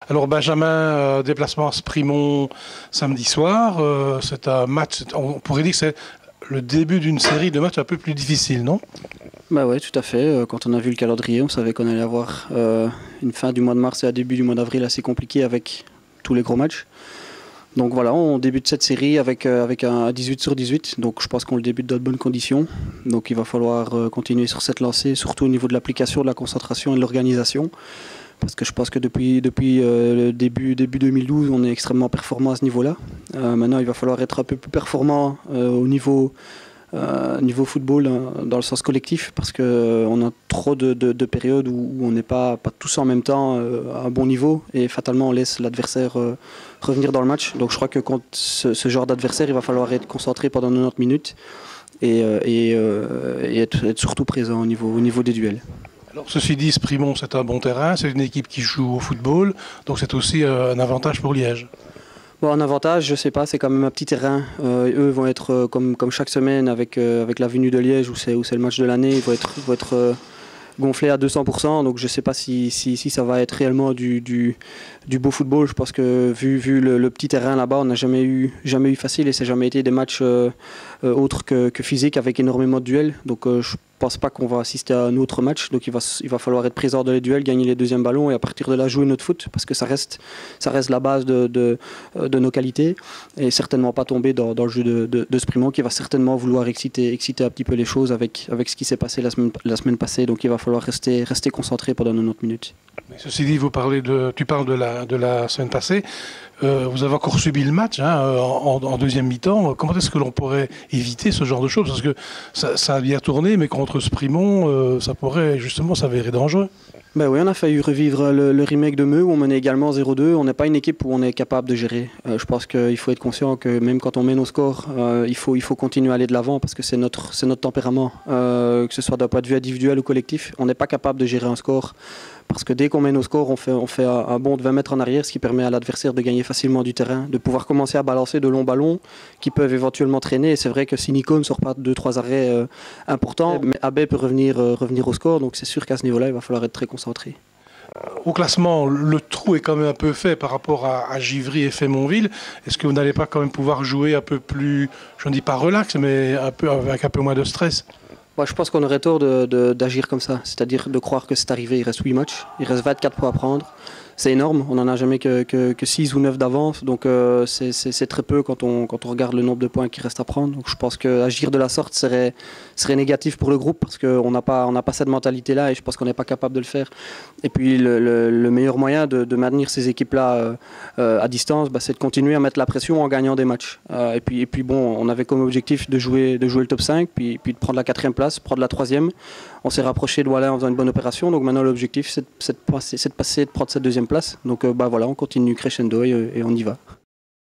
Alors Benjamin, déplacement à Sprimont samedi soir, c'est un match, on pourrait dire que c'est le début d'une série de matchs un peu plus difficiles, non? Bah ouais, tout à fait. Quand on a vu le calendrier, on savait qu'on allait avoir une fin du mois de mars et un début du mois d'avril assez compliqué avec tous les gros matchs. Donc voilà, on débute cette série avec un 18 sur 18, donc je pense qu'on le débute dans de bonnes conditions. Donc il va falloir continuer sur cette lancée, surtout au niveau de l'application, de la concentration et de l'organisation. Parce que je pense que depuis le début 2012, on est extrêmement performant à ce niveau-là. Maintenant, il va falloir être un peu plus performant au niveau football, hein, dans le sens collectif, parce qu'on a trop de périodes où on n'est pas tous en même temps à un bon niveau, et fatalement on laisse l'adversaire revenir dans le match. Donc je crois que contre ce genre d'adversaire, il va falloir être concentré pendant 90 minutes et être surtout présent au niveau des duels. Alors, ceci dit, Sprimont, c'est un bon terrain, c'est une équipe qui joue au football, donc c'est aussi un avantage pour Liège. Bon, un avantage, je sais pas, c'est quand même un petit terrain. Eux vont être comme chaque semaine avec la venue de Liège où c'est le match de l'année, ils vont être gonflés à 200%. Donc je sais pas si ça va être réellement du beau football. Je pense que vu le petit terrain là-bas, on n'a jamais eu facile et c'est jamais été des matchs autres que physiques avec énormément de duels. Donc je pense pas qu'on va assister à un autre match, donc il va falloir être présent dans les duels, gagner les deuxièmes ballons et à partir de là jouer notre foot, parce que ça reste la base de nos qualités et certainement pas tomber dans le jeu de Sprimont qui va certainement vouloir exciter un petit peu les choses avec ce qui s'est passé la semaine passée, donc il va falloir rester concentré pendant 90 minutes. Mais ceci dit, tu parles de la semaine passée. Vous avez encore subi le match, hein, en deuxième mi-temps. Comment est-ce que l'on pourrait éviter ce genre de choses? Parce que ça a bien tourné, mais contre Sprimont, ça pourrait justement s'avérer dangereux. Ben oui, on a failli revivre le remake de Meux où on menait également 0-2. On n'est pas une équipe où on est capable de gérer. Je pense qu'il faut être conscient que même quand on mène au score, il faut continuer à aller de l'avant parce que c'est notre tempérament, que ce soit d'un point de vue individuel ou collectif. On n'est pas capable de gérer un score. Parce que dès qu'on mène au score, on fait un bond de 20 mètres en arrière, ce qui permet à l'adversaire de gagner facilement du terrain, de pouvoir commencer à balancer de longs ballons qui peuvent éventuellement traîner. Et c'est vrai que si Nico ne sort pas 2-3 arrêts importants, mais Abbé peut revenir au score. Donc c'est sûr qu'à ce niveau-là, il va falloir être très concentré. Au classement, le trou est quand même un peu fait par rapport à Givry et Faymonville. Est-ce que vous n'allez pas quand même pouvoir jouer un peu plus, je ne dis pas relax, mais avec un peu moins de stress? Je pense qu'on aurait tort d'agir comme ça, c'est-à-dire de croire que c'est arrivé. Il reste 8 matchs, il reste 24 points à prendre. C'est énorme, on n'en a jamais que 6 ou 9 d'avance, donc c'est très peu quand on regarde le nombre de points qui reste à prendre. Donc je pense qu'agir de la sorte serait négatif pour le groupe parce qu'on n'a pas cette mentalité-là et je pense qu'on n'est pas capable de le faire. Et puis le meilleur moyen de maintenir ces équipes-là à distance, c'est de continuer à mettre la pression en gagnant des matchs. Et puis bon, on avait comme objectif de jouer le top 5, puis de prendre la 4e place, prendre la 3e. On s'est rapproché de Wallis en faisant une bonne opération, donc maintenant l'objectif c'est de prendre cette 2e place. Donc voilà, on continue crescendo et on y va.